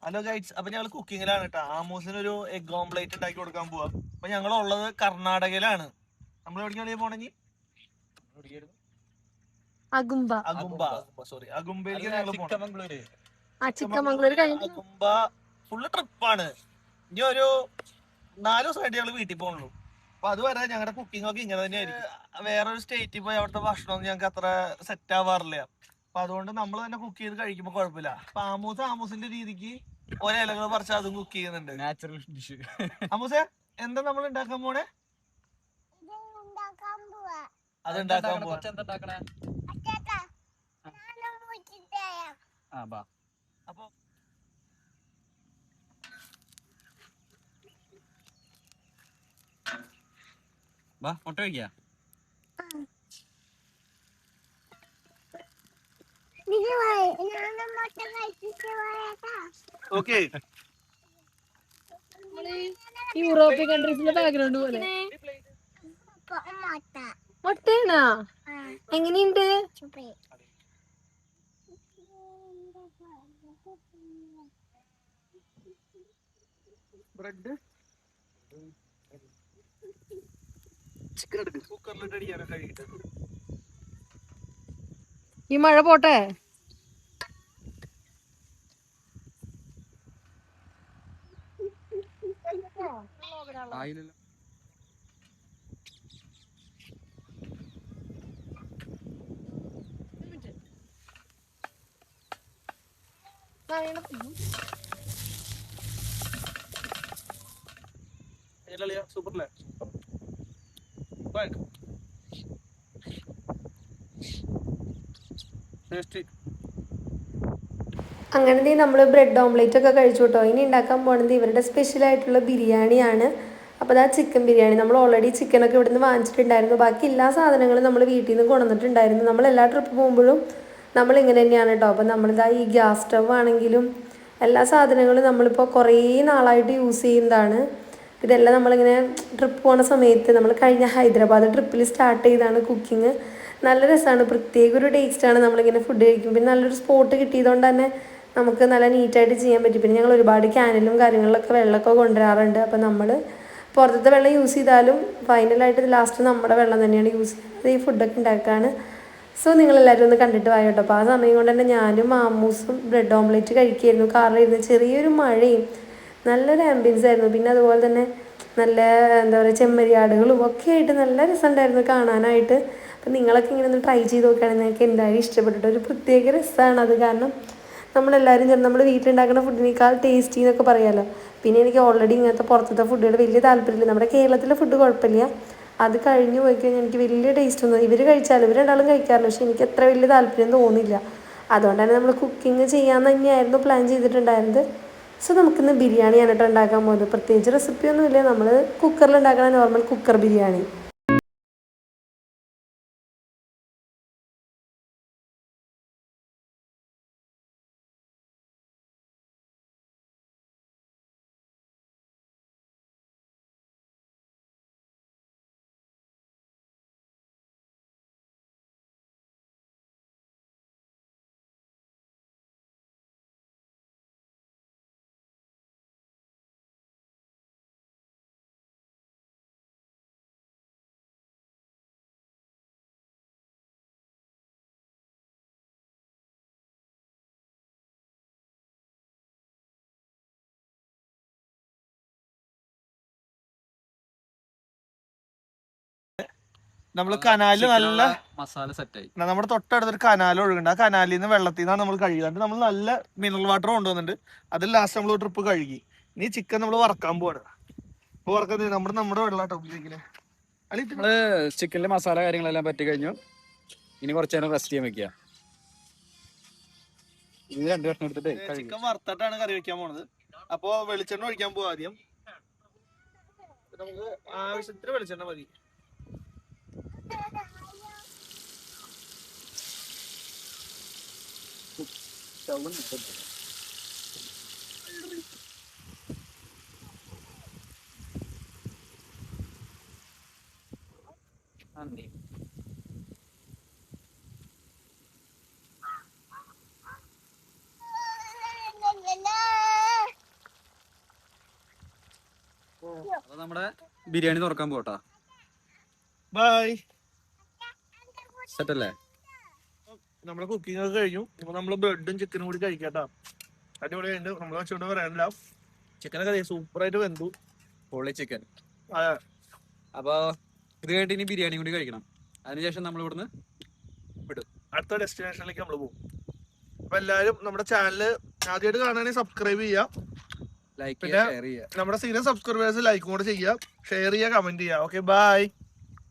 Hello guides, അപ്പൊ ഞങ്ങൾ കുക്കിങ്ങിലാണ് കേട്ടോ. ആമോസിനൊരു എഗ് ഓംപ്ലേറ്റ് ഉണ്ടാക്കി കൊടുക്കാൻ പോവാ. അപ്പൊ ഞങ്ങൾ ഉള്ളത് കർണാടകയിലാണ്. നമ്മൾ എവിടേക്കാണ് പോണെങ്കിൽ അകുംബ അകുംബയിലേക്ക് ഞങ്ങൾ പോകണം. ചിക്കമംഗ്ലൂർ ഫുള്ള് ട്രിപ്പാണ്. ഇനി ഒരു 4 ദിവസമായിട്ട് ഞങ്ങൾ വീട്ടിൽ പോകണുള്ളൂ. അപ്പൊ അതുവരെ ഞങ്ങളുടെ കുക്കിംഗ് ഒക്കെ ഇങ്ങനെ തന്നെയായിരിക്കും. വേറൊരു സ്റ്റേറ്റിൽ പോയി അവിടുത്തെ ഭക്ഷണം ഞങ്ങൾക്ക് അത്ര സെറ്റ് ആവാറില്ല. അപ്പൊ അതുകൊണ്ട് നമ്മൾ തന്നെ കുക്ക് ചെയ്ത് കഴിക്കുമ്പോൾ കുഴപ്പമില്ല. അപ്പൊ ആമൂസിന്റെ രീതിക്ക് ഓരോ ഇലകൾ പറിച്ച് അതും കുക്ക് ചെയ്യുന്നുണ്ട്. Natural dish. ആമൂസേ, എന്താ നമ്മൾ ഉണ്ടാക്കാൻ പോണേ? അത് ഉണ്ടാക്കാൻ പോവാ. അപ്പൊ മുട്ട വയ്ക്ക. ഓക്കെ, യൂറോപ്യൻ കൺട്രീസിന്റെ ബാക്ക്ഗ്രൗണ്ട് പോലെ. മുട്ടയാണോ? എങ്ങനെയുണ്ട്? ബ്രെഡ് ചിക്കൻ എടുക്ക്. കുക്കറിലിട്ട് അടിക്കാനോ കഴിയിട്ട്. ഈ മഴ പോട്ടെ. സൂപ്പർല്ലേ? അങ്ങനെ നമ്മൾ ബ്രെഡ് ഓംലേറ്റ് ഒക്കെ കഴിച്ചു കേട്ടോ. ഇനി ഉണ്ടാക്കാൻ പോകുന്നത് ഇവരുടെ സ്പെഷ്യലായിട്ടുള്ള ബിരിയാണിയാണ്. അപ്പോൾ അതാ ചിക്കൻ ബിരിയാണി. നമ്മൾ ഓൾറെഡി ചിക്കനൊക്കെ ഇവിടുന്ന് വാങ്ങിച്ചിട്ടുണ്ടായിരുന്നു. ബാക്കി എല്ലാ സാധനങ്ങളും നമ്മൾ വീട്ടിൽ നിന്ന് കൊണ്ടുവന്നിട്ടുണ്ടായിരുന്നു. നമ്മൾ എല്ലാ ട്രിപ്പ് പോകുമ്പോഴും നമ്മൾ ഇങ്ങനെ തന്നെയാണ് കേട്ടോ. അപ്പോൾ നമ്മളിതാ ഈ ഗ്യാസ് സ്റ്റവ് ആണെങ്കിലും എല്ലാ സാധനങ്ങളും നമ്മളിപ്പോൾ കുറേ നാളായിട്ട് യൂസ് ചെയ്യുന്നതാണ്. ഇതെല്ലാം നമ്മളിങ്ങനെ ട്രിപ്പ് പോകുന്ന സമയത്ത് നമ്മൾ കഴിഞ്ഞ ഹൈദരാബാദ് ട്രിപ്പിൽ സ്റ്റാർട്ട് ചെയ്താണ് കുക്കിങ്. നല്ല രസമാണ്, പ്രത്യേക ഒരു ടേസ്റ്റാണ് നമ്മളിങ്ങനെ ഫുഡ് കഴിക്കും. പിന്നെ നല്ലൊരു സ്പോട്ട് കിട്ടിയതുകൊണ്ട് തന്നെ നമുക്ക് നല്ല നീറ്റായിട്ട് ചെയ്യാൻ പറ്റും. പിന്നെ ഞങ്ങൾ ഒരുപാട് ക്യാനിലും കാര്യങ്ങളിലൊക്കെ വെള്ളമൊക്കെ കൊണ്ടുവരാറുണ്ട്. അപ്പോൾ നമ്മൾ പുറത്തത്തെ വെള്ളം യൂസ് ചെയ്താലും ഫൈനലായിട്ട് ലാസ്റ്റ് നമ്മുടെ വെള്ളം തന്നെയാണ് യൂസ് ചെയ്യുന്നത് ഈ ഫുഡൊക്കെ ഉണ്ടാക്കാണ്. സോ നിങ്ങളെല്ലാവരും ഒന്ന് കണ്ടിട്ട് വായോ കേട്ടോ. അപ്പോൾ ആ സമയം കൊണ്ട് തന്നെ ഞാനും ആമൂസും ബ്രെഡ് ഓംലേറ്റ് കഴിക്കുകയായിരുന്നു. കാറിലിരുന്ന് ചെറിയൊരു മഴയും നല്ലൊരു ആംബിയൻസ് ആയിരുന്നു. പിന്നെ അതുപോലെ തന്നെ നല്ല എന്താ പറയുക ചെമ്മരിയാടുകളും ഒക്കെ ആയിട്ട് നല്ല രസമുണ്ടായിരുന്നു കാണാനായിട്ട്. അപ്പം നിങ്ങളൊക്കെ ഇങ്ങനെ ഒന്ന് ട്രൈ ചെയ്ത് നോക്കുകയാണെങ്കിൽ നിങ്ങൾക്ക് എന്തായാലും ഇഷ്ടപ്പെട്ടിട്ട് ഒരു പ്രത്യേക രസമാണ് അത്. കാരണം നമ്മളെല്ലാവരും നമ്മൾ വീട്ടിലുണ്ടാക്കുന്ന ഫുഡിനേക്കാൾ ടേസ്റ്റി എന്നൊക്കെ പറയാമല്ലോ. പിന്നെ എനിക്ക് ഓൾറെഡി ഇങ്ങനത്തെ പുറത്തത്തെ ഫുഡുകൾ വലിയ താല്പര്യമില്ല. നമ്മുടെ കേരളത്തിലെ ഫുഡ് കുഴപ്പമില്ല, അത് കഴിഞ്ഞ് പോയി കഴിഞ്ഞാൽ എനിക്ക് വലിയ ടേസ്റ്റ് ഒന്നും ഇവർ കഴിച്ചാലും ഇവർ രണ്ടാളും കഴിക്കാറില്ല. പക്ഷേ എനിക്ക് അത്ര വലിയ താല്പര്യം തോന്നില്ല. അതുകൊണ്ട് തന്നെ നമ്മൾ കുക്കിംഗ് ചെയ്യാൻ തന്നെയായിരുന്നു പ്ലാൻ ചെയ്തിട്ടുണ്ടായിരുന്നത്. സോ നമുക്കിന്ന് ബിരിയാണിയാണ് കേട്ടോ ഉണ്ടാക്കാൻ പോകുന്നത്. പ്രത്യേകിച്ച് റെസിപ്പിയൊന്നുമില്ല, നമ്മൾ കുക്കറിൽ ഉണ്ടാക്കുന്ന നോർമൽ കുക്കർ ബിരിയാണി. നമ്മള് കനാലില് നല്ല മസാല സെറ്റായി. നമ്മുടെ തൊട്ടടുത്തൊരു കനാൽ ഒഴുകുന്നുണ്ട്. ആ കനാലിൽ നിന്ന് വെള്ളത്തിൽ നിന്നാണ് നമ്മൾ കഴുകുന്നത്. നമ്മൾ നല്ല മിനറൽ വാട്ടർ കൊണ്ടുവന്നിട്ടുണ്ട്. അതിൽ ലാസ്റ്റ് നമ്മൾ ട്രിപ്പ് കഴുകി. ഇനി ചിക്കൻ നമ്മൾ വറക്കാൻ പോവാണ്. ഇപ്പൊ വറക്കുന്നത് നമ്മുടെ വെള്ളം ടോപ്പിലേക്ക് നമ്മള് ചിക്കനിലെ മസാല കാര്യങ്ങളെല്ലാം പറ്റി കഴിഞ്ഞു. ഇനി കുറച്ച് നേരം റെസ്റ്റ് ചെയ്യാൻ വെക്കുക. ഇത് 2 കഷ്ണം എടുത്തിട്ട് ചിക്കൻ വറുത്തിട്ടാണ് കറി വെക്കാൻ പോണത്. അപ്പൊ വെളിച്ചെണ്ണ ഒഴിക്കാൻ പോവാ ആദ്യം. നമുക്ക് ആവശ്യത്തിന് വെളിച്ചെണ്ണ മതി. അപ്പൊ നമ്മുടെ ബിരിയാണി തുറക്കാൻ പോട്ടാ. ബൈ. സെറ്റ് അല്ലേ? നമ്മുടെ കുക്കിംഗ് ഒക്കെ കഴിഞ്ഞു. ഇപ്പൊ നമ്മള് ബ്രെഡും ചിക്കനും കൂടി കഴിക്കാട്ടാ. അടിപൊളിയായിട്ട് നമ്മളെ വെച്ചോണ്ട് പറയാനില്ല. ചിക്കനൊക്കെ സൂപ്പറായിട്ട് വെന്തു. പൊള്ളി ചിക്കൻ. അതെ. അപ്പൊ ഇത് കഴിഞ്ഞിട്ട് ഇനി ബിരിയാണി കൂടി കഴിക്കണം. അതിനുശേഷം നമ്മൾ ഇവിടുന്ന് വിടും. അടുത്ത ഡെസ്റ്റിനേഷനിലേക്ക് നമ്മൾ പോകും. അപ്പൊ എല്ലാരും നമ്മുടെ ചാനല് ആദ്യമായിട്ട് കാണുകയാണെങ്കിൽ സബ്സ്ക്രൈബ് ചെയ്യാം. ലൈക്ക് പിന്നെ ഷെയർ ചെയ്യുക. നമ്മുടെ സീനിയർ സബ്സ്ക്രൈബേഴ്സ് ലൈക്കും കൂടെ ചെയ്യുക, ഷെയർ ചെയ്യുക, കമന്റ് ചെയ്യുക. Okay bye.